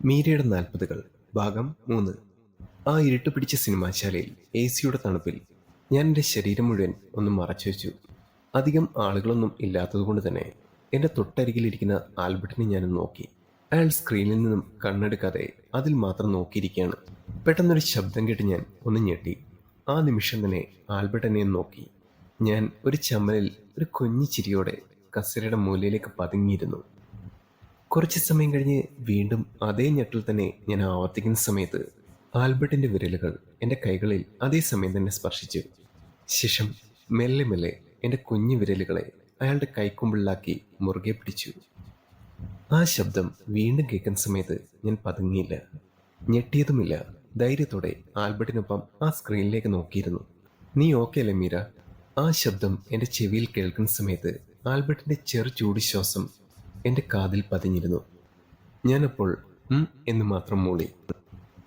മീരയുടെ 40-കൾ ഭാഗം 3. ആ ഇരുട്ട് പിടിച്ച സിനിമാശാലയിൽ AC-യുടെ തണുപ്പിൽ ഞാൻ എൻ്റെ ശരീരം മുഴുവൻ ഒന്ന് മറച്ചു വെച്ചു. അധികം ആളുകളൊന്നും ഇല്ലാത്തതുകൊണ്ട് തന്നെ എൻ്റെ തൊട്ടരികിലിരിക്കുന്ന ആൽബർട്ടിനെ ഞാൻ നോക്കി. അയാൾ സ്ക്രീനിൽ നിന്നും കണ്ണെടുക്കാതെ അതിൽ മാത്രം നോക്കിയിരിക്കുകയാണ്. പെട്ടെന്നൊരു ശബ്ദം കേട്ട് ഞാൻ ഒന്ന് ഞെട്ടി. ആ നിമിഷം തന്നെ ആൽബർട്ട് എന്നെ നോക്കി. ഞാൻ ഒരു ചമ്മലിൽ ഒരു കുഞ്ഞു ചിരിയോടെ കസേരയുടെ മൂലയിലേക്ക് പതുങ്ങിയിരുന്നു. കുറച്ച് സമയം കഴിഞ്ഞ് വീണ്ടും അതേ ഞെട്ടൽ തന്നെ ഞാൻ ആവർത്തിക്കുന്ന സമയത്ത് ആൽബർട്ടിന്റെ വിരലുകൾ എൻ്റെ കൈകളിൽ അതേ സമയം തന്നെ സ്പർശിച്ചു. ശേഷം മെല്ലെ മെല്ലെ എൻ്റെ കുഞ്ഞു വിരലുകളെ അയാളുടെ കൈക്കുമ്പിളിലാക്കി മുറുകെ പിടിച്ചു. ആ ശബ്ദം വീണ്ടും കേൾക്കുന്ന സമയത്ത് ഞാൻ പതുങ്ങിയില്ല, ഞെട്ടിയതുമില്ല. ധൈര്യത്തോടെ ആൽബർട്ടിനൊപ്പം ആ സ്ക്രീനിലേക്ക് നോക്കിയിരുന്നു. നീ ഓക്കെ അല്ലേ മീര? ആ ശബ്ദം എൻ്റെ ചെവിയിൽ കേൾക്കുന്ന സമയത്ത് ആൽബർട്ടിന്റെ ചെറു ചൂട് ശ്വാസം എൻ്റെ കാതിൽ പതിഞ്ഞിരുന്നു. ഞാനപ്പോൾ എന്ന് മാത്രം മൂളി.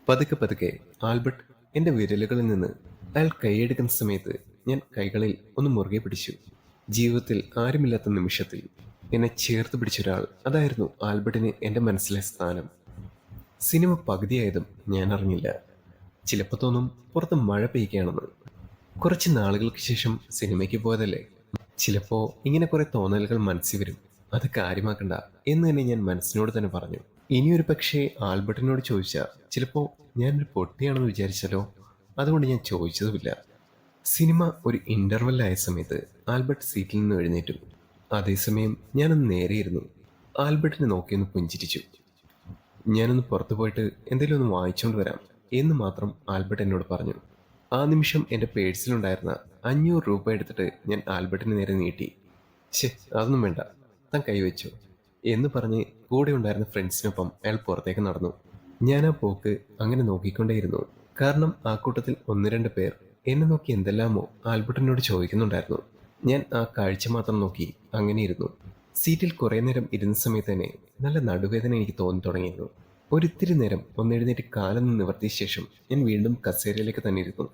പതുക്കെ പതുക്കെ ആൽബർട്ട് എൻ്റെ വിരലുകളിൽ നിന്ന് അയാൾ കൈയെടുക്കുന്ന സമയത്ത് ഞാൻ കൈകളിൽ ഒന്ന് മുറുകെ പിടിച്ചു. ജീവിതത്തിൽ ആരുമില്ലാത്ത നിമിഷത്തിൽ എന്നെ ചേർത്ത് പിടിച്ചൊരാൾ, അതായിരുന്നു ആൽബർട്ടിന് എൻ്റെ മനസ്സിലെ സ്ഥാനം. സിനിമ പകുതിയായതും ഞാൻ അറിഞ്ഞില്ല. ചിലപ്പോൾ തോന്നും പുറത്ത് മഴ പെയ്യുകയാണെന്ന്. കുറച്ച് നാളുകൾക്ക് ശേഷം സിനിമയ്ക്ക് പോയതല്ലേ, ചിലപ്പോൾ ഇങ്ങനെ കുറെ തോന്നലുകൾ മനസ്സിൽ വരും. അത് കാര്യമാക്കണ്ട എന്ന് തന്നെ ഞാൻ മനസ്സിനോട് തന്നെ പറഞ്ഞു. ഇനിയൊരു പക്ഷേ ആൽബർട്ടിനോട് ചോദിച്ചാൽ ചിലപ്പോൾ ഞാനൊരു പൊട്ടിയാണെന്ന് വിചാരിച്ചാലോ. അതുകൊണ്ട് ഞാൻ ചോദിച്ചതുമില്ല. സിനിമ ഒരു ഇന്റർവെല്ലായ സമയത്ത് ആൽബർട്ട് സീറ്റിൽ നിന്ന് എഴുന്നേറ്റു. അതേസമയം ഞാനൊന്ന് നേരെയിരുന്നു. ആൽബർട്ടിനെ നോക്കിയൊന്ന് പുഞ്ചിരിച്ചു. ഞാനൊന്ന് പുറത്തു പോയിട്ട് എന്തെങ്കിലും ഒന്ന് വാങ്ങിച്ചുകൊണ്ട് വരാം എന്ന് മാത്രം ആൽബർട്ട് എന്നോട് പറഞ്ഞു. ആ നിമിഷം എൻ്റെ പേഴ്സിലുണ്ടായിരുന്ന 500 രൂപ എടുത്തിട്ട് ഞാൻ ആൽബർട്ടിന് നേരെ നീട്ടി. അതൊന്നും വേണ്ട, താൻ കൈവച്ചു എന്ന് പറഞ്ഞ് കൂടെ ഉണ്ടായിരുന്ന ഫ്രണ്ട്സിനൊപ്പം അയാൾ പുറത്തേക്ക് നടന്നു. ഞാൻ ആ പോക്ക് അങ്ങനെ നോക്കിക്കൊണ്ടേയിരുന്നു. കാരണം ആ കൂട്ടത്തിൽ 1-2 പേർ എന്നെ നോക്കി എന്തെല്ലാമോ ആൽബർട്ടിനോട് ചോദിക്കുന്നുണ്ടായിരുന്നു. ഞാൻ ആ കാഴ്ച മാത്രം നോക്കി അങ്ങനെ ഇരുന്നു. സീറ്റിൽ കുറേ നേരം ഇരുന്ന സമയത്ത് തന്നെ നല്ല നടുവേദന എനിക്ക് തോന്നി തുടങ്ങിയിരുന്നു. ഒരിത്തിരി നേരം ഒന്നെഴുന്നേറ്റ് കാലൊന്ന് നിവർത്തിയ ശേഷം ഞാൻ വീണ്ടും കസേരയിലേക്ക് തന്നെ ഇരുന്നു.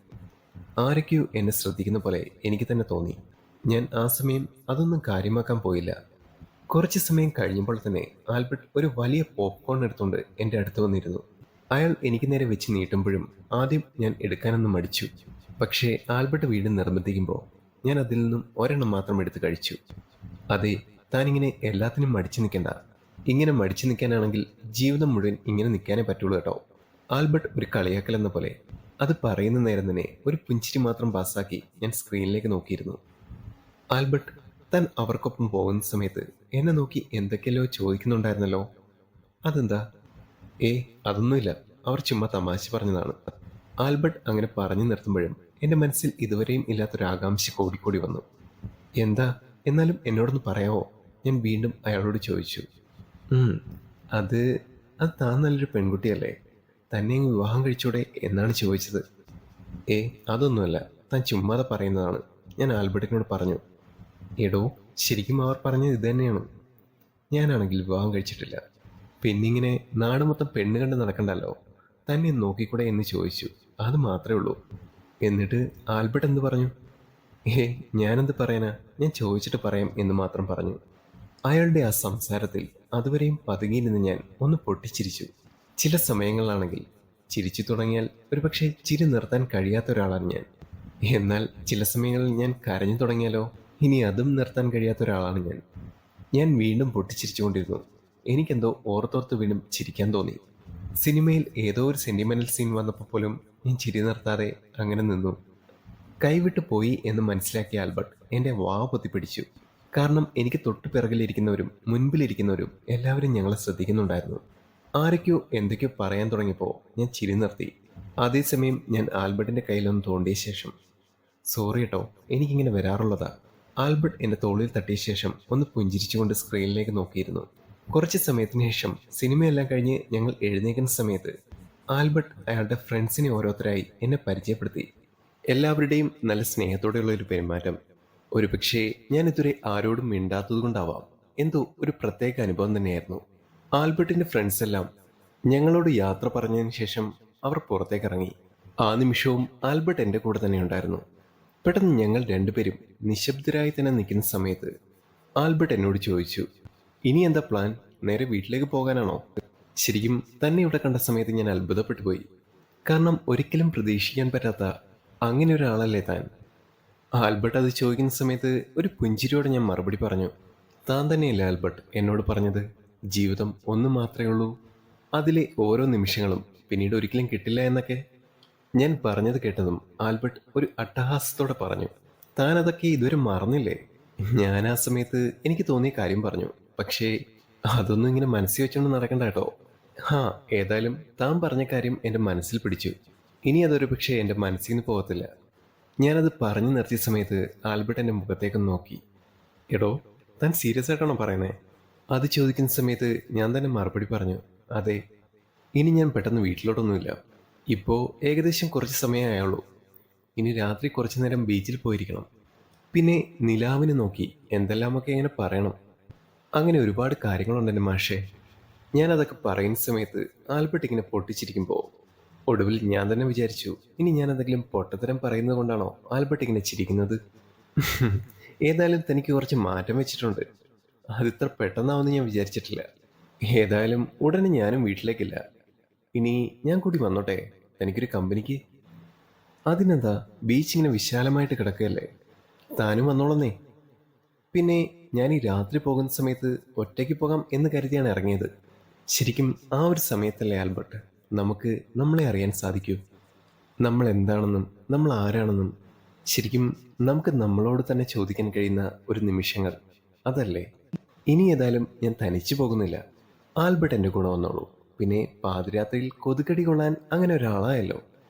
ആരൊക്കെയോ എന്നെ ശ്രദ്ധിക്കുന്ന പോലെ എനിക്ക് തന്നെ തോന്നി. ഞാൻ ആ സമയം അതൊന്നും കാര്യമാക്കാൻ പോയില്ല. കുറച്ച് സമയം കഴിഞ്ഞപ്പോൾ തന്നെ ആൽബർട്ട് ഒരു വലിയ പോപ്കോൺ എടുത്തുകൊണ്ട് എൻ്റെ അടുത്ത് വന്നിരുന്നു. അയാൾ എനിക്ക് നേരെ വെച്ച് നീട്ടുമ്പോഴും ആദ്യം ഞാൻ എടുക്കാനൊന്നും മടിച്ചു. പക്ഷേ ആൽബർട്ട് വീണ്ടും നിർബന്ധിക്കുമ്പോൾ ഞാൻ അതിൽ നിന്നും ഒരെണ്ണം മാത്രം എടുത്ത് കഴിച്ചു. അതെ, താനിങ്ങനെ എല്ലാത്തിനും മടിച്ചു നിൽക്കണ്ട. ഇങ്ങനെ മടിച്ചു നിൽക്കാനാണെങ്കിൽ ജീവിതം മുഴുവൻ ഇങ്ങനെ നിൽക്കാനേ പറ്റുള്ളൂ കേട്ടോ. ആൽബർട്ട് ഒരു കളിയാക്കൽ എന്ന പോലെ അത് പറയുന്ന നേരം തന്നെ ഒരു പുഞ്ചിരി മാത്രം പാസ്സാക്കി ഞാൻ സ്ക്രീനിലേക്ക് നോക്കിയിരുന്നു. ആൽബർട്ട് താൻ അവർക്കൊപ്പം പോകുന്ന സമയത്ത് എന്നെ നോക്കി എന്തൊക്കെയല്ലോ ചോദിക്കുന്നുണ്ടായിരുന്നല്ലോ. അതെന്താ? അതൊന്നുമില്ല, അവർ ചുമ്മാ തമാശ പറഞ്ഞതാണ്. ആൽബർട്ട് അങ്ങനെ പറഞ്ഞു നിർത്തുമ്പോഴും എൻ്റെ മനസ്സിൽ ഇതുവരെയും ഇല്ലാത്തൊരു ആകാംക്ഷ കൂടിക്കൂടി വന്നു. എന്താ, എന്നാലും എന്നോടൊന്ന് പറയാമോ? ഞാൻ വീണ്ടും അയാളോട് ചോദിച്ചു. അത് താൻ നല്ലൊരു പെൺകുട്ടിയല്ലേ, തന്നെ അങ്ങ് വിവാഹം കഴിച്ചൂടെ എന്നാണ് ചോദിച്ചത്. അതൊന്നുമല്ല, താൻ ചുമ്മാതെ പറയുന്നതാണ്, ഞാൻ ആൽബർട്ടിനോട് പറഞ്ഞു. എടോ, ശരിക്കും അവർ പറഞ്ഞത് ഇത് തന്നെയാണ്. ഞാനാണെങ്കിൽ വിവാഹം കഴിച്ചിട്ടില്ല. പിന്നിങ്ങനെ നാട് മൊത്തം പെണ്ണ് കണ്ട് നടക്കണ്ടല്ലോ, തന്നെ നോക്കിക്കൂടെ എന്ന് ചോദിച്ചു. അത് മാത്രമേ ഉള്ളൂ. എന്നിട്ട് ആൽബർട്ട് എന്ത് പറഞ്ഞു? ഞാനെന്ത് പറയാനാ, ഞാൻ ചോദിച്ചിട്ട് പറയാം എന്ന് മാത്രം പറഞ്ഞു. അയാളുടെ ആ സംസാരത്തിൽ അതുവരെയും പതുങ്ങിയിരുന്ന് ഞാൻ ഒന്ന് പൊട്ടിച്ചിരിച്ചു. ചില സമയങ്ങളിലാണെങ്കിൽ ചിരിച്ചു തുടങ്ങിയാൽ ഒരുപക്ഷെ ചിരി നിർത്താൻ കഴിയാത്ത ഒരാളാണ് ഞാൻ. എന്നാൽ ചില സമയങ്ങളിൽ ഞാൻ കരഞ്ഞു തുടങ്ങിയാലോ, ഇനി അതും നിർത്താൻ കഴിയാത്ത ഒരാളാണ് ഞാൻ. ഞാൻ വീണ്ടും പൊട്ടിച്ചിരിച്ചുകൊണ്ടിരുന്നു. എനിക്കെന്തോ ഓർത്തോർത്ത് വീണ്ടും ചിരിക്കാൻ തോന്നി. സിനിമയിൽ ഏതോ ഒരു സെന്റിമെന്റൽ സീൻ വന്നപ്പോൾ പോലും ഞാൻ ചിരി നിർത്താതെ അങ്ങനെ നിന്നു. കൈവിട്ടു പോയി എന്ന് മനസ്സിലാക്കിയ ആൽബർട്ട് എൻ്റെ വാ പൊത്തിപ്പിടിച്ചു. കാരണം എനിക്ക് തൊട്ടു പിറകിലിരിക്കുന്നവരും മുൻപിലിരിക്കുന്നവരും എല്ലാവരും ഞങ്ങളെ ശ്രദ്ധിക്കുന്നുണ്ടായിരുന്നു. ആരൊക്കെയോ എന്തൊക്കെയോ പറയാൻ തുടങ്ങിയപ്പോൾ ഞാൻ ചിരി നിർത്തി. അതേസമയം ഞാൻ ആൽബർട്ടിന്റെ കയ്യിലൊന്ന് തോണ്ടിയ ശേഷം, സോറി കേട്ടോ, എനിക്കിങ്ങനെ വരാറുള്ളതാ. ആൽബർട്ട് എൻ്റെ തോളിൽ തട്ടിയ ശേഷം ഒന്ന് പുഞ്ചിരിച്ചുകൊണ്ട് സ്ക്രീനിലേക്ക് നോക്കിയിരുന്നു. കുറച്ച് സമയത്തിന് ശേഷം സിനിമയെല്ലാം കഴിഞ്ഞ് ഞങ്ങൾ എഴുന്നേക്കുന്ന സമയത്ത് ആൽബർട്ട് അയാളുടെ ഫ്രണ്ട്സിനെ ഓരോരുത്തരായി എന്നെ പരിചയപ്പെടുത്തി. എല്ലാവരുടെയും നല്ല സ്നേഹത്തോടെയുള്ള ഒരു പെരുമാറ്റം. ഒരുപക്ഷേ ഞാൻ ഇതുവരെ ആരോടും മിണ്ടാത്തത് കൊണ്ടാവാം, എന്തോ ഒരു പ്രത്യേക അനുഭവം തന്നെയായിരുന്നു. ആൽബർട്ടിന്റെ ഫ്രണ്ട്സ് എല്ലാം ഞങ്ങളോട് യാത്ര പറഞ്ഞതിന് ശേഷം അവർ പുറത്തേക്കിറങ്ങി. ആ നിമിഷവും ആൽബർട്ട് എൻ്റെ കൂടെ തന്നെ ഉണ്ടായിരുന്നു. പെട്ടെന്ന് ഞങ്ങൾ രണ്ടുപേരും നിശബ്ദരായി തന്നെ നിൽക്കുന്ന സമയത്ത് ആൽബർട്ട് എന്നോട് ചോദിച്ചു, ഇനി എന്താ പ്ലാൻ? നേരെ വീട്ടിലേക്ക് പോകാനാണോ? ശരിക്കും തന്നെ ഇവിടെ കണ്ട സമയത്ത് ഞാൻ അത്ഭുതപ്പെട്ടു പോയി. കാരണം ഒരിക്കലും പ്രതീക്ഷിക്കാൻ പറ്റാത്ത അങ്ങനെ ഒരാളല്ലേ താൻ. ആൽബർട്ട് അത് ചോദിക്കുന്ന സമയത്ത് ഒരു പുഞ്ചിരിയോടെ ഞാൻ മറുപടി പറഞ്ഞു. താൻ തന്നെയല്ലേ ആൽബർട്ട് എന്നോട് പറഞ്ഞത്, ജീവിതം ഒന്ന് മാത്രമേ ഉള്ളൂ, അതിലെ ഓരോ നിമിഷങ്ങളും പിന്നീട് ഒരിക്കലും കിട്ടില്ല എന്നൊക്കെ. ഞാൻ പറഞ്ഞത് കേട്ടതും ആൽബർട്ട് ഒരു അട്ടഹാസത്തോടെ പറഞ്ഞു, താൻ അതൊക്കെ ഇതുവരെ മറന്നില്ലേ? ഞാൻ ആ സമയത്ത് എനിക്ക് തോന്നിയ കാര്യം പറഞ്ഞു. പക്ഷേ അതൊന്നും ഇങ്ങനെ മനസ്സിൽ വെച്ചുകൊണ്ട് നടക്കണ്ട കേട്ടോ. ഹാ, ഏതായാലും താൻ പറഞ്ഞ കാര്യം എൻ്റെ മനസ്സിൽ പിടിച്ചു. ഇനി അതൊരു പക്ഷേ എൻ്റെ മനസ്സിൽ നിന്ന് പോകത്തില്ല. ഞാനത് പറഞ്ഞു നിർത്തിയ സമയത്ത് ആൽബർട്ട് എൻ്റെ മുഖത്തേക്ക് നോക്കി. എടോ, താൻ സീരിയസ് ആയിട്ടാണോ പറയുന്നത്? അത് ചോദിക്കുന്ന സമയത്ത് ഞാൻ തന്നെ മറുപടി പറഞ്ഞു, അതെ. ഇനി ഞാൻ പെട്ടെന്ന് വീട്ടിലോട്ടൊന്നുമില്ല. ഇപ്പോൾ ഏകദേശം കുറച്ച് സമയമായുള്ളൂ. ഇനി രാത്രി കുറച്ചു നേരം ബീച്ചിൽ പോയിരിക്കണം. പിന്നെ നിലാവിനെ നോക്കി എന്തെല്ലാമൊക്കെ ഇങ്ങനെ പറയണം. അങ്ങനെ ഒരുപാട് കാര്യങ്ങളുണ്ട് എൻ്റെ മാഷേ. ഞാനതൊക്കെ പറയുന്ന സമയത്ത് ആൽബർട്ട് ഇങ്ങനെ പൊട്ടിച്ചിരിക്കുമ്പോൾ ഒടുവിൽ ഞാൻ തന്നെ വിചാരിച്ചു, ഇനി ഞാൻ എന്തെങ്കിലും പൊട്ടത്തരം പറയുന്നത് കൊണ്ടാണോ ആൽബർട്ട് ഇങ്ങനെ ചിരിക്കുന്നത്. ഏതായാലും തനിക്ക് കുറച്ച് മാറ്റം വെച്ചിട്ടുണ്ട്. അതിത്ര പെട്ടെന്നാവുമെന്ന് ഞാൻ വിചാരിച്ചിട്ടില്ല. ഏതായാലും ഉടനെ ഞാനും വീട്ടിലേക്കില്ല. ഇനി ഞാൻ കൂടി വന്നോട്ടെ തനിക്കൊരു കമ്പനിക്ക്? അതിനെന്താ, ബീച്ച് ഇങ്ങനെ വിശാലമായിട്ട് കിടക്കുകയല്ലേ, താനും വന്നോളന്നേ. പിന്നെ ഞാൻ ഈ രാത്രി പോകുന്ന സമയത്ത് ഒറ്റയ്ക്ക് പോകാം എന്ന് കരുതിയാണ് ഇറങ്ങിയത്. ശരിക്കും ആ ഒരു സമയത്തല്ലേ ആൽബർട്ട് നമുക്ക് നമ്മളെ അറിയാൻ സാധിക്കൂ. നമ്മൾ എന്താണെന്നും നമ്മൾ ആരാണെന്നും ശരിക്കും നമുക്ക് നമ്മളോട് തന്നെ ചോദിക്കാൻ കഴിയുന്ന ഒരു നിമിഷങ്ങൾ അതല്ലേ. ഇനി ഏതായാലും ഞാൻ തനിച്ചു പോകുന്നില്ല. ആൽബർട്ട് എൻ്റെ കൂടെ വന്നോളൂ. പിന്നെ പാതിരാത്രിയിൽ കൊതുകടി കൊള്ളാൻ അങ്ങനെ ഒരാളായല്ലോ.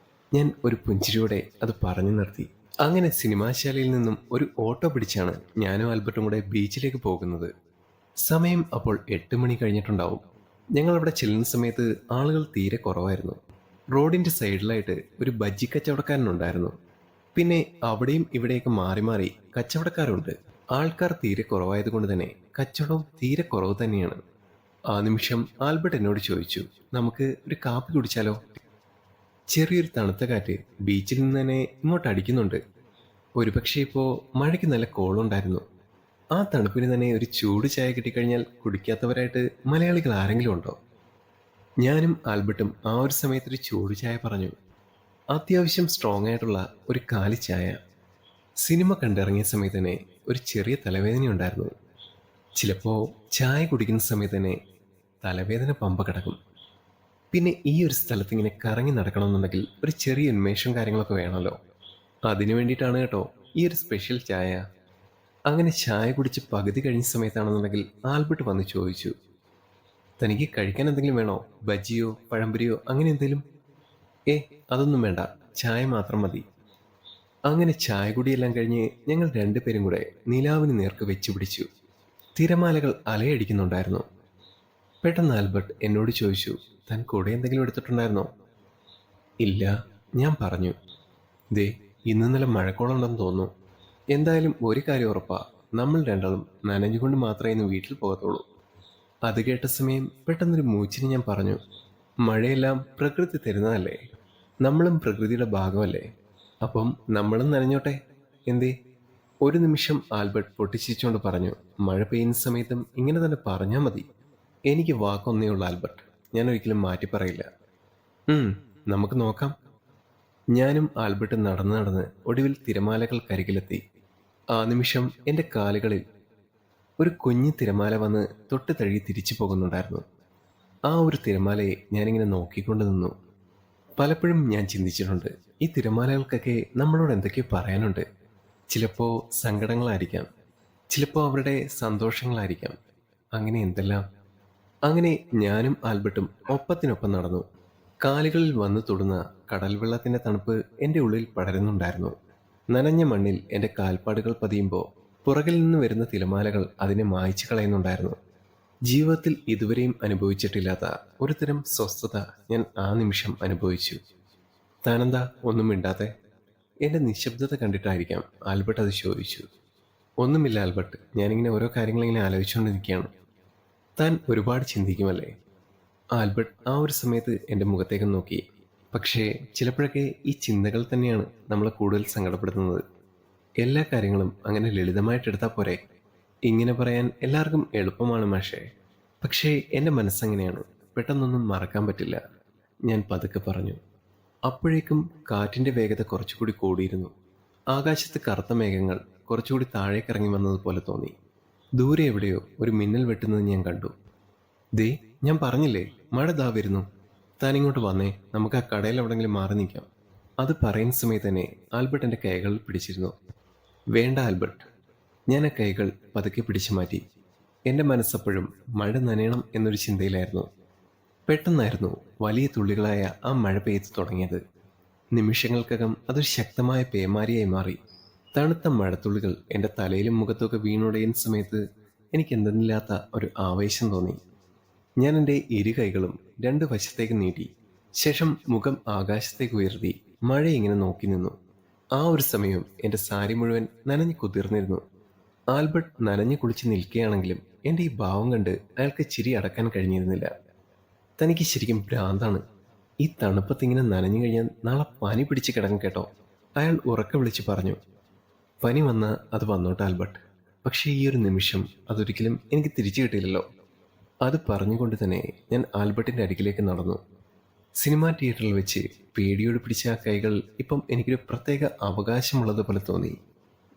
ഞാൻ ഒരു പുഞ്ചിരിയോടെ അത് പറഞ്ഞു നിർത്തി. അങ്ങനെ സിനിമാശാലയിൽ നിന്നും ഒരു ഓട്ടോ പിടിച്ചാണ് ഞാനും ആൽബർട്ടും കൂടെ ബീച്ചിലേക്ക് പോകുന്നത്. സമയം അപ്പോൾ 8 മണി കഴിഞ്ഞിട്ടുണ്ടാവും. ഞങ്ങളവിടെ ചെല്ലുന്ന സമയത്ത് ആളുകൾ തീരെ കുറവായിരുന്നു. റോഡിൻ്റെ സൈഡിലായിട്ട് ഒരു ബജ്ജി കച്ചവടക്കാരനുണ്ടായിരുന്നു. പിന്നെ അവിടെയും ഇവിടെയൊക്കെ മാറി മാറി കച്ചവടക്കാരുണ്ട്. ആൾക്കാർ തീരെ കുറവായതുകൊണ്ട് തന്നെ കച്ചവടവും തീരെ കുറവ് തന്നെയാണ്. ആ നിമിഷം ആൽബർട്ട് എന്നോട് ചോദിച്ചു, നമുക്ക് ഒരു കാപ്പി കുടിച്ചാലോ? ചെറിയൊരു തണുത്ത കാറ്റ് ബീച്ചിൽ നിന്ന് തന്നെ ഇങ്ങോട്ട് അടിക്കുന്നുണ്ട്. ഒരുപക്ഷെ ഇപ്പോൾ മഴയ്ക്ക് നല്ല കോളുണ്ടായിരുന്നു. ആ തണുപ്പിന് തന്നെ ഒരു ചൂട് ചായ കിട്ടിക്കഴിഞ്ഞാൽ കുടിക്കാത്തവരായിട്ട് മലയാളികൾ ആരെങ്കിലും ഉണ്ടോ? ഞാനും ആൽബർട്ടും ആ ഒരു സമയത്തൊരു ചൂട് ചായ പറഞ്ഞു. അത്യാവശ്യം സ്ട്രോങ് ആയിട്ടുള്ള ഒരു കാലി ചായ. സിനിമ കണ്ടിറങ്ങിയ സമയത്ത് തന്നെ ഒരു ചെറിയ തലവേദന ഉണ്ടായിരുന്നു. ചിലപ്പോൾ ചായ കുടിക്കുന്ന സമയത്ത് തന്നെ തലവേദന പമ്പ കിടക്കും. പിന്നെ ഈ ഒരു സ്ഥലത്ത് ഇങ്ങനെ കറങ്ങി നടക്കണമെന്നുണ്ടെങ്കിൽ ഒരു ചെറിയ ഉന്മേഷവും കാര്യങ്ങളൊക്കെ വേണമല്ലോ. അതിനു വേണ്ടിയിട്ടാണ് കേട്ടോ ഈ ഒരു സ്പെഷ്യൽ ചായ. അങ്ങനെ ചായ കുടിച്ച് പകുതി കഴിഞ്ഞ സമയത്താണെന്നുണ്ടെങ്കിൽ ആൽബർട്ട് വന്ന് ചോദിച്ചു, തനിക്ക് കഴിക്കാൻ എന്തെങ്കിലും വേണോ? ബജിയോ പഴംപൊരിയോ അങ്ങനെ എന്തെങ്കിലും? അതൊന്നും വേണ്ട, ചായ മാത്രം മതി. അങ്ങനെ ചായ കുടിയെല്ലാം കഴിഞ്ഞ് ഞങ്ങൾ രണ്ടുപേരും കൂടെ നിലാവിന് നേർക്ക് വെച്ചു പിടിച്ചു. തിരമാലകൾ അലയടിക്കുന്നുണ്ടായിരുന്നു. പെട്ടെന്ന് ആൽബർട്ട് എന്നോട് ചോദിച്ചു, താൻ കൂടെ എന്തെങ്കിലും എടുത്തിട്ടുണ്ടായിരുന്നോ? ഇല്ല, ഞാൻ പറഞ്ഞു. ദേ, ഇന്ന് നല്ല മഴക്കോളുണ്ടെന്ന് തോന്നുന്നു. എന്തായാലും ഒരു കാര്യം ഉറപ്പാ, നമ്മൾ രണ്ടാളും നനഞ്ഞുകൊണ്ട് മാത്രമേ ഇന്ന് വീട്ടിൽ പോകത്തുള്ളൂ. അത് കേട്ട സമയം പെട്ടെന്നൊരു മൂച്ചിന് ഞാൻ പറഞ്ഞു, മഴയെല്ലാം പ്രകൃതി തരുന്നതല്ലേ, നമ്മളും പ്രകൃതിയുടെ ഭാഗമല്ലേ, അപ്പം നമ്മളും നനഞ്ഞോട്ടെ, എന്തേ? ഒരു നിമിഷം ആൽബർട്ട് പൊട്ടിച്ചിരിച്ചുകൊണ്ട് പറഞ്ഞു, മഴ പെയ്യുന്ന സമയത്തും ഇങ്ങനെ തന്നെ പറഞ്ഞാൽ മതി. എനിക്ക് വാക്കൊന്നേ ഉള്ളൂ ആൽബർട്ട്, ഞാൻ ഒരിക്കലും മാറ്റി പറയില്ല. നമുക്ക് നോക്കാം. ഞാനും ആൽബർട്ടും നടന്ന് നടന്ന് ഒടുവിൽ തിരമാലകൾക്കരികിലെത്തി. ആ നിമിഷം എൻ്റെ കാലുകളിൽ ഒരു കുഞ്ഞു തിരമാല വന്ന് തൊട്ട് തഴുകി തിരിച്ചു പോകുന്നുണ്ടായിരുന്നു. ആ ഒരു തിരമാലയെ ഞാനിങ്ങനെ നോക്കിക്കൊണ്ട് നിന്നു. പലപ്പോഴും ഞാൻ ചിന്തിച്ചിട്ടുണ്ട്, ഈ തിരമാലകൾക്കൊക്കെ നമ്മളോട് എന്തൊക്കെയോ പറയാനുണ്ട്. ചിലപ്പോൾ സങ്കടങ്ങളായിരിക്കാം, ചിലപ്പോൾ അവരുടെ സന്തോഷങ്ങളായിരിക്കാം, അങ്ങനെ എന്തെല്ലാം. അങ്ങനെ ഞാനും ആൽബർട്ടും ഒപ്പത്തിനൊപ്പം നടന്നു. കാലുകളിൽ വന്നു തൊടുന്ന കടൽ വെള്ളത്തിൻ്റെ തണുപ്പ് എൻ്റെ ഉള്ളിൽ പടരുന്നുണ്ടായിരുന്നു. നനഞ്ഞ മണ്ണിൽ എൻ്റെ കാൽപ്പാടുകൾ പതിയുമ്പോൾ പുറകിൽ നിന്ന് വരുന്ന തിരമാലകൾ അതിനെ മായ്ച്ചു കളയുന്നുണ്ടായിരുന്നു. ജീവിതത്തിൽ ഇതുവരെയും അനുഭവിച്ചിട്ടില്ലാത്ത ഒരു തരം സ്വസ്ഥത ഞാൻ ആ നിമിഷം അനുഭവിച്ചു. താനെന്താ ഒന്നും മിണ്ടാത്തെ? എൻ്റെ നിശബ്ദത കണ്ടിട്ടായിരിക്കാം ആൽബർട്ട് അത് ചോദിച്ചു. ഒന്നുമില്ല ആൽബർട്ട്, ഞാനിങ്ങനെ ഓരോ കാര്യങ്ങളിങ്ങനെ ആലോചിച്ചുകൊണ്ടിരിക്കുകയാണ്. താൻ ഒരുപാട് ചിന്തിക്കുമല്ലേ? ആൽബർട്ട് ആ ഒരു സമയത്ത് എൻ്റെ മുഖത്തേക്ക് നോക്കി. പക്ഷേ ചിലപ്പോഴൊക്കെ ഈ ചിന്തകൾ തന്നെയാണ് നമ്മളെ കൂടുതൽ സങ്കടപ്പെടുത്തുന്നത്. എല്ലാ കാര്യങ്ങളും അങ്ങനെ ലളിതമായിട്ടെടുത്താൽ പോരെ? ഇങ്ങനെ പറയാൻ എല്ലാവർക്കും എളുപ്പമാണ് മാഷേ, പക്ഷേ എൻ്റെ മനസ്സങ്ങനെയാണ്. പെട്ടെന്നൊന്നും മറക്കാൻ പറ്റില്ല, ഞാൻ പതുക്കെ പറഞ്ഞു. അപ്പോഴേക്കും കാറ്റിൻ്റെ വേഗത കുറച്ചുകൂടി കൂടിയിരുന്നു. ആകാശത്ത് കറുത്ത മേഘങ്ങൾ കുറച്ചുകൂടി താഴേക്കിറങ്ങി വന്നതുപോലെ തോന്നി. ദൂരെ എവിടെയോ ഒരു മിന്നൽ വെട്ടുന്നത് ഞാൻ കണ്ടു. ദേ, ഞാൻ പറഞ്ഞില്ലേ, മഴ ദാ വരുന്നു. താനിങ്ങോട്ട് വന്നേ, നമുക്ക് ആ കടയിൽ എവിടെങ്കിലും മാറി നിൽക്കാം. അത് പറയുന്ന സമയത്ത് തന്നെ ആൽബർട്ട് എൻ്റെ കൈകളിൽ പിടിച്ചിരുന്നു. വേണ്ട ആൽബർട്ട്. ഞാൻ ആ കൈകൾ പതുക്കെ പിടിച്ചു മാറ്റി. എൻ്റെ മനസ്സപ്പോഴും മഴ നനയണം എന്നൊരു ചിന്തയിലായിരുന്നു. പെട്ടെന്നായിരുന്നു വലിയ തുള്ളികളായ ആ മഴ പെയ്തു തുടങ്ങിയത്. നിമിഷങ്ങൾക്കകം അതൊരു ശക്തമായ പേമാരിയായി മാറി. തണുത്ത മഴത്തുള്ളികൾ എൻ്റെ തലയിലും മുഖത്തൊക്കെ വീണുടയുന്ന സമയത്ത് എനിക്ക് എന്തെന്നില്ലാത്ത ഒരു ആവേശം തോന്നി. ഞാൻ എൻ്റെ ഇരു കൈകളും രണ്ട് വശത്തേക്ക് നീട്ടി. ശേഷം മുഖം ആകാശത്തേക്ക് ഉയർത്തി മഴ ഇങ്ങനെ നോക്കി നിന്നു. ആ ഒരു സമയം എൻ്റെ സാരി മുഴുവൻ നനഞ്ഞു കുതിർന്നിരുന്നു. ആൽബർട്ട് നനഞ്ഞു കുളിച്ച് നിൽക്കുകയാണെങ്കിലും എൻ്റെ ഈ ഭാവം കണ്ട് അയാൾക്ക് ചിരി അടക്കാൻ കഴിഞ്ഞിരുന്നില്ല. തനിക്ക് ശരിക്കും ഭ്രാന്താണ്. ഈ തണുപ്പത്തിങ്ങനെ നനഞ്ഞു കഴിഞ്ഞാൽ നാളെ പനി പിടിച്ച് കിടക്കും കേട്ടോ, അയാൾ ഉറക്കെ വിളിച്ച് പറഞ്ഞു. പനി വന്നാൽ അത് വന്നോട്ടെ ആൽബർട്ട്, പക്ഷേ ഈ ഒരു നിമിഷം അതൊരിക്കലും എനിക്ക് തിരിച്ചു കിട്ടിയില്ലല്ലോ. അത് പറഞ്ഞുകൊണ്ട് തന്നെ ഞാൻ ആൽബർട്ടിൻ്റെ അരികിലേക്ക് നടന്നു. സിനിമാ തിയേറ്ററിൽ വെച്ച് പേടിയോട് പിടിച്ച ആ കൈകൾ ഇപ്പം എനിക്കൊരു പ്രത്യേക അവകാശമുള്ളതുപോലെ തോന്നി.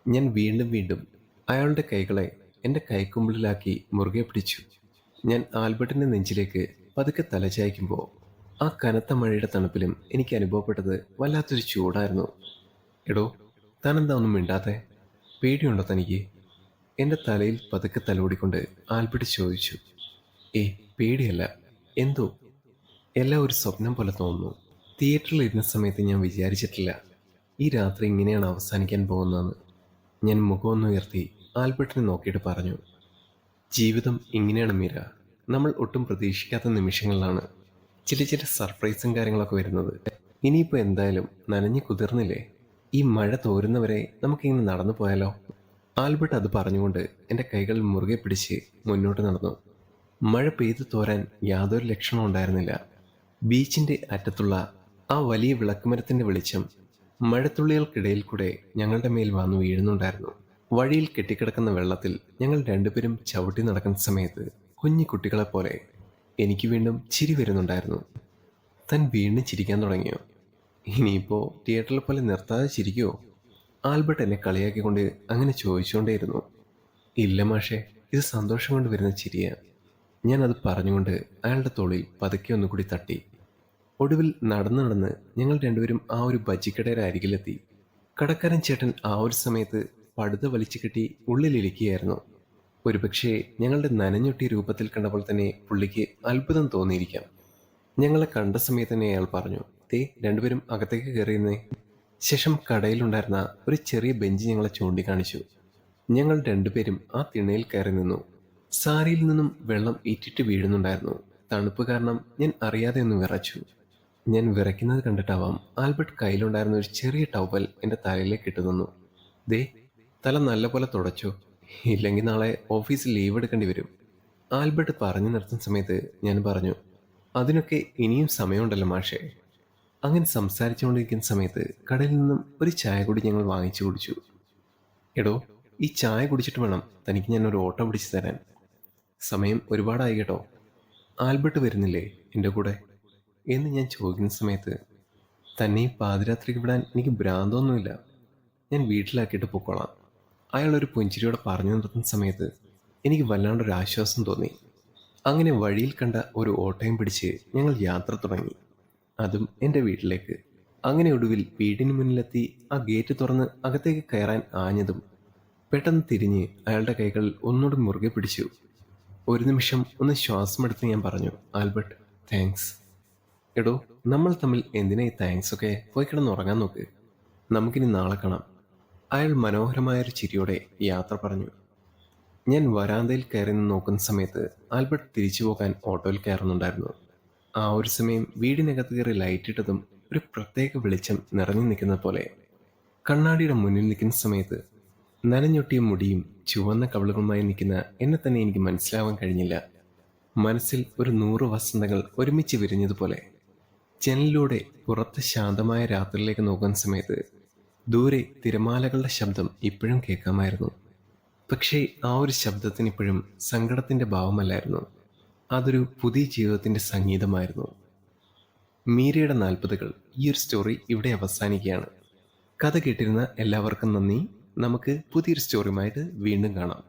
ഞാൻ വീണ്ടും വീണ്ടും അയാളുടെ കൈകളെ എൻ്റെ കൈക്കുമ്പിളിലാക്കി മുറുകെ പിടിച്ചു. ഞാൻ ആൽബർട്ടിൻ്റെ നെഞ്ചിലേക്ക് പതുക്കെ തലചായ്ക്കുമ്പോൾ ആ കനത്ത മഴയുടെ തണുപ്പിലും എനിക്ക് അനുഭവപ്പെട്ടത് വല്ലാത്തൊരു ചൂടായിരുന്നു. എടോ, താനെന്താ ഒന്നും മിണ്ടാത്തെ? പേടിയുണ്ടോ തനിക്ക്? എൻ്റെ തലയിൽ പതുക്കെ തലോടിക്കൊണ്ട് ആൽബർട്ട് ചോദിച്ചു. പേടിയല്ല, എന്തോ എല്ലാം ഒരു സ്വപ്നം പോലെ തോന്നുന്നു. തിയേറ്ററിൽ ഇരുന്ന സമയത്ത് ഞാൻ വിചാരിച്ചിട്ടില്ല ഈ രാത്രി ഇങ്ങനെയാണ് അവസാനിക്കാൻ പോകുന്നതെന്ന്. ഞാൻ മുഖമൊന്ന് ഉയർത്തി ആൽബർട്ടിനെ നോക്കിയിട്ട് പറഞ്ഞു. ജീവിതം ഇങ്ങനെയാണ് മീര. നമ്മൾ ഒട്ടും പ്രതീക്ഷിക്കാത്ത നിമിഷങ്ങളിലാണ് ചില സർപ്രൈസും കാര്യങ്ങളൊക്കെ വരുന്നത്. ഇനിയിപ്പോൾ എന്തായാലും നനഞ്ഞു കുതിർന്നില്ലേ, ഈ മഴ തോരുന്നവരെ നമുക്കിങ്ങനെ നടന്നു പോയാലോ? ആൽബർട്ട് അത് പറഞ്ഞുകൊണ്ട് എൻ്റെ കൈകൾ മുറുകെ പിടിച്ച് മുന്നോട്ട് നടന്നു. മഴ പെയ്തു തോരാൻ യാതൊരു ലക്ഷണവും ഉണ്ടായിരുന്നില്ല. ബീച്ചിൻ്റെ അറ്റത്തുള്ള ആ വലിയ വിളക്കുമരത്തിൻ്റെ വെളിച്ചം മഴത്തുള്ളികൾക്കിടയിൽ കൂടെ ഞങ്ങളുടെ മേൽ വന്നു വീഴുന്നുണ്ടായിരുന്നു. വഴിയിൽ കെട്ടിക്കിടക്കുന്ന വെള്ളത്തിൽ ഞങ്ങൾ രണ്ടുപേരും ചവിട്ടി നടക്കുന്ന സമയത്ത് കുഞ്ഞു കുട്ടികളെപ്പോലെ എനിക്ക് വീണ്ടും ചിരി വരുന്നുണ്ടായിരുന്നു. താൻ വീണ്ടും ചിരിക്കാൻ തുടങ്ങിയോ? ഇനിയിപ്പോൾ തിയേറ്ററിൽ പോലെ നിർത്താതെ ചിരിക്കുമോ? ആൽബർട്ട് എന്നെ കളിയാക്കിക്കൊണ്ട് അങ്ങനെ ചോദിച്ചുകൊണ്ടേയിരുന്നു. ഇല്ല മാഷേ, ഇത് സന്തോഷം കൊണ്ട് വരുന്ന ചിരിയാണ്. ഞാനത് പറഞ്ഞുകൊണ്ട് അയാളുടെ തോളിൽ പതുക്കെ ഒന്നുകൂടി തട്ടി. ഒടുവിൽ നടന്ന് ഞങ്ങൾ രണ്ടുപേരും ആ ഒരു ബജ്ജിക്കടയുടെ അരികിലെത്തി. കടക്കാരൻ ചേട്ടൻ ആ ഒരു സമയത്ത് പടുത വലിച്ചു കെട്ടി ഉള്ളിലിരിക്കുകയായിരുന്നു. ഒരുപക്ഷെ ഞങ്ങളുടെ നനഞ്ഞൊട്ടിയ രൂപത്തിൽ കണ്ടപ്പോൾ തന്നെ പുള്ളിക്ക് അത്ഭുതം തോന്നിയിരിക്കാം. ഞങ്ങളെ കണ്ട സമയത്ത് തന്നെ അയാൾ പറഞ്ഞു, രണ്ടുപേരും അകത്തേക്ക് കയറിയിരുന്നേ. ശേഷം കടയിലുണ്ടായിരുന്ന ഒരു ചെറിയ ബെഞ്ച് ഞങ്ങളെ ചൂണ്ടിക്കാണിച്ചു. ഞങ്ങൾ രണ്ടുപേരും ആ തിണ്ണയിൽ കയറി നിന്നു. സാരിയിൽ നിന്നും വെള്ളം ഇറ്റിട്ട് വീഴുന്നുണ്ടായിരുന്നു. തണുപ്പ് കാരണം ഞാൻ അറിയാതെ ഒന്ന് വിറച്ചു. ഞാൻ വിറയ്ക്കുന്നത് കണ്ടിട്ടാവാം ആൽബർട്ട് കയ്യിലുണ്ടായിരുന്ന ഒരു ചെറിയ ടവൽ എൻ്റെ തലയിലേക്ക് ഇട്ടു തന്നു. തല നല്ലപോലെ തുടച്ചോ, ഇല്ലെങ്കിൽ നാളെ ഓഫീസിൽ ലീവ് എടുക്കേണ്ടി വരും. ആൽബർട്ട് പറഞ്ഞു നിർത്തുന്ന സമയത്ത് ഞാൻ പറഞ്ഞു, അതിനൊക്കെ ഇനിയും സമയമുണ്ടല്ലോ മാഷേ. അങ്ങനെ സംസാരിച്ചുകൊണ്ടിരിക്കുന്ന സമയത്ത് കടയിൽ നിന്നും ഒരു ചായ കൂടി ഞങ്ങൾ വാങ്ങിച്ചു കുടിച്ചു. എടോ, ഈ ചായ കുടിച്ചിട്ട് വേണം തനിക്ക് ഞാൻ ഒരു ഓട്ടോ പിടിച്ചു തരാൻ. സമയം ഒരുപാടായി കേട്ടോ. ആൽബർട്ട് വരുന്നില്ലേ എൻ്റെ കൂടെ എന്ന് ഞാൻ ചോദിക്കുന്ന സമയത്ത്, തന്നെ പാതിരാത്രിക്ക് വിടാൻ എനിക്ക് ഭ്രാന്തൊന്നുമില്ല, ഞാൻ വീട്ടിലാക്കിയിട്ട് പൊക്കോളാം. അയാളൊരു പുഞ്ചിരിയോടെ പറഞ്ഞു നിർത്തുന്ന സമയത്ത് എനിക്ക് വല്ലാണ്ടൊരു ആശ്വാസം തോന്നി. അങ്ങനെ വഴിയിൽ കണ്ട ഒരു ഓട്ടോയും പിടിച്ച് ഞങ്ങൾ യാത്ര തുടങ്ങി, അതും എൻ്റെ വീട്ടിലേക്ക്. അങ്ങനെ ഒടുവിൽ വീടിന് മുന്നിലെത്തി ആ ഗേറ്റ് തുറന്ന് അകത്തേക്ക് കയറാൻ ആഞ്ഞതും പെട്ടെന്ന് തിരിഞ്ഞ് അയാളുടെ കൈകൾ ഒന്നുകൂടി മുറുകെ പിടിച്ചു. ഒരു നിമിഷം ഒന്ന് ശ്വാസമെടുത്ത് ഞാൻ പറഞ്ഞു, ആൽബർട്ട്, താങ്ക്സ്. എടോ, നമ്മൾ തമ്മിൽ എന്തിനാ ഈ താങ്ക്സ് ഒക്കെ? പോയി കിടന്ന് ഉറങ്ങാൻ നോക്ക്, നമുക്കിനി നാളെ കാണാം. അയാൾ മനോഹരമായൊരു ചിരിയോടെ യാത്ര പറഞ്ഞു. ഞാൻ വരാന്തയിൽ കയറി നിന്ന് നോക്കുന്ന സമയത്ത് ആൽബർട്ട് തിരിച്ചു പോകാൻ ഓട്ടോയിൽ കയറുന്നുണ്ടായിരുന്നു. ആ ഒരു സമയം വീടിനകത്ത് കയറി ലൈറ്റിട്ടതും ഒരു പ്രത്യേക വെളിച്ചം നിറഞ്ഞു നിൽക്കുന്ന പോലെ. കണ്ണാടിയുടെ മുന്നിൽ നിൽക്കുന്ന സമയത്ത് നനഞ്ഞൊട്ടിയ മുടിയും ചുവന്ന കവിളുകളുമായി നിൽക്കുന്ന എന്നെ തന്നെ എനിക്ക് മനസ്സിലാവാൻ കഴിഞ്ഞില്ല. മനസ്സിൽ ഒരു 100 വസന്തങ്ങൾ ഒരുമിച്ച് വിരിഞ്ഞതുപോലെ. ജനലിലൂടെ പുറത്ത് ശാന്തമായ രാത്രിയിലേക്ക് നോക്കുന്ന സമയത്ത് ദൂരെ തിരമാലകളുടെ ശബ്ദം ഇപ്പോഴും കേൾക്കാമായിരുന്നു. പക്ഷേ ആ ഒരു ശബ്ദത്തിന് ഇപ്പോഴും സങ്കടത്തിൻ്റെ ഭാവമല്ലായിരുന്നു. അതൊരു പുതിയ ജീവിതത്തിൻ്റെ സംഗീതമായിരുന്നു. മീരയുടെ 40കൾ. ഈ ഒരു സ്റ്റോറി ഇവിടെ അവസാനിക്കുകയാണ്. കഥ കേട്ടിരുന്ന എല്ലാവർക്കും നന്ദി. നമുക്ക് പുതിയൊരു സ്റ്റോറിയുമായിട്ട് വീണ്ടും കാണാം.